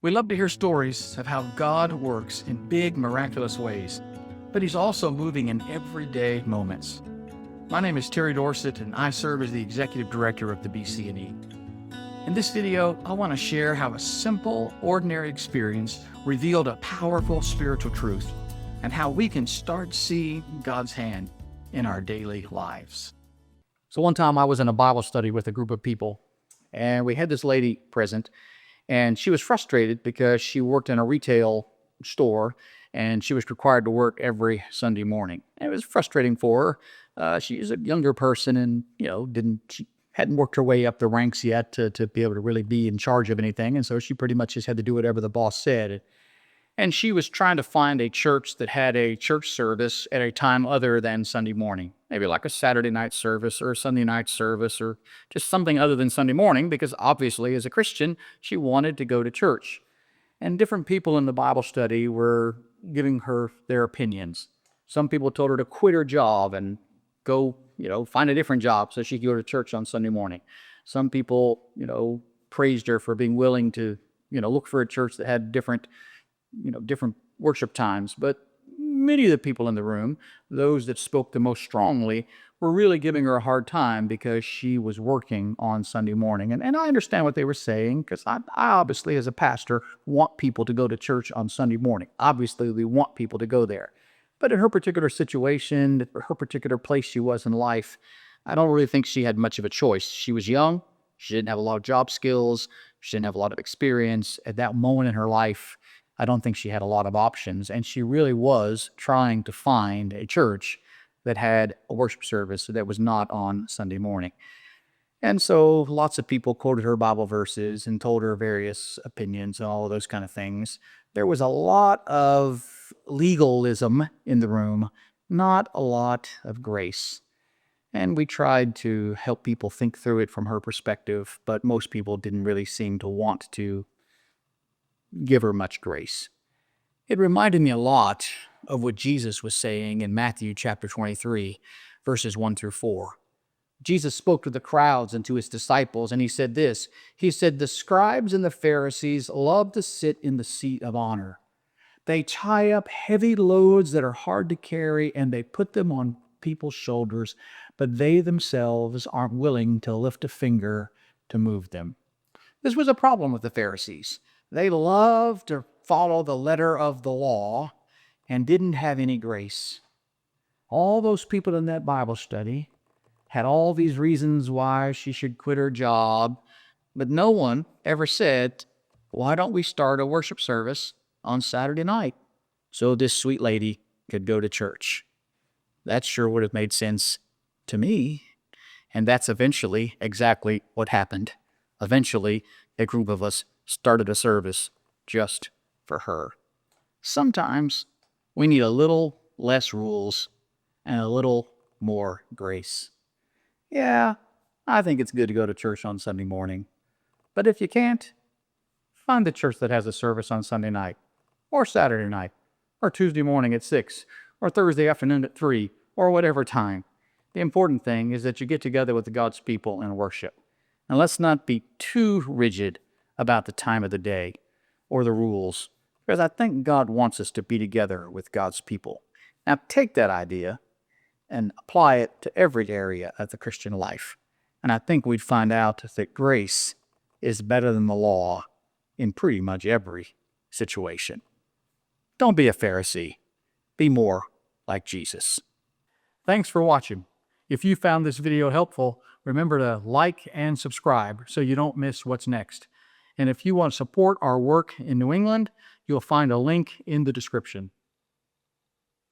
We love to hear stories of how God works in big, miraculous ways, but He's also moving in everyday moments. My name is Terry Dorsett, and I serve as the Executive Director of the BC&E. In this video, I want to share how a simple, ordinary experience revealed a powerful spiritual truth, and how we can start seeing God's hand in our daily lives. So one time I was in a Bible study with a group of people, and we had this lady present, and she was frustrated because she worked in a retail store, and she was required to work every Sunday morning. And it was frustrating for her. She is a younger person, and she hadn't worked her way up the ranks yet to be able to really be in charge of anything, and so she pretty much just had to do whatever the boss said. And she was trying to find a church that had a church service at a time other than Sunday morning. Maybe like a Saturday night service or a Sunday night service or just something other than Sunday morning, because obviously as a Christian, she wanted to go to church. And different people in the Bible study were giving her their opinions. Some people told her to quit her job and go, find a different job so she could go to church on Sunday morning. Some people, praised her for being willing to, look for a church that had different worship times. But many of the people in the room, those that spoke the most strongly, were really giving her a hard time because she was working on Sunday morning. And I understand what they were saying, because I obviously, as a pastor, want people to go to church on Sunday morning. Obviously, we want people to go there. But in her particular situation, her particular place she was in life, I don't really think she had much of a choice. She was young. She didn't have a lot of job skills. She didn't have a lot of experience. At that moment in her life, I don't think she had a lot of options, and she really was trying to find a church that had a worship service that was not on Sunday morning. And so lots of people quoted her Bible verses and told her various opinions and all of those kind of things. There was a lot of legalism in the room, not a lot of grace. And we tried to help people think through it from her perspective, but most people didn't really seem to want to give her much grace. It reminded me a lot of what Jesus was saying in Matthew chapter 23, verses 1 through 4. Jesus spoke to the crowds and to his disciples, and he said this. He said, "The scribes and the Pharisees love to sit in the seat of honor. They tie up heavy loads that are hard to carry, and they put them on people's shoulders, but they themselves aren't willing to lift a finger to move them." This was a problem with the Pharisees. They loved to follow the letter of the law and didn't have any grace. All those people in that Bible study had all these reasons why she should quit her job, but no one ever said, "Why don't we start a worship service on Saturday night so this sweet lady could go to church?" That sure would have made sense to me. And that's eventually exactly what happened. Eventually, a group of us started a service just for her. Sometimes we need a little less rules and a little more grace. Yeah, I think it's good to go to church on Sunday morning. But if you can't, find the church that has a service on Sunday night, or Saturday night, or Tuesday morning at 6, or Thursday afternoon at 3, or whatever time. The important thing is that you get together with God's people and worship. And let's not be too rigid about the time of the day or the rules, because I think God wants us to be together with God's people. Now take that idea and apply it to every area of the Christian life. And I think we'd find out that grace is better than the law in pretty much every situation. Don't be a Pharisee. Be more like Jesus. Thanks for watching. If you found this video helpful, remember to like and subscribe so you don't miss what's next. And if you want to support our work in New England, you'll find a link in the description.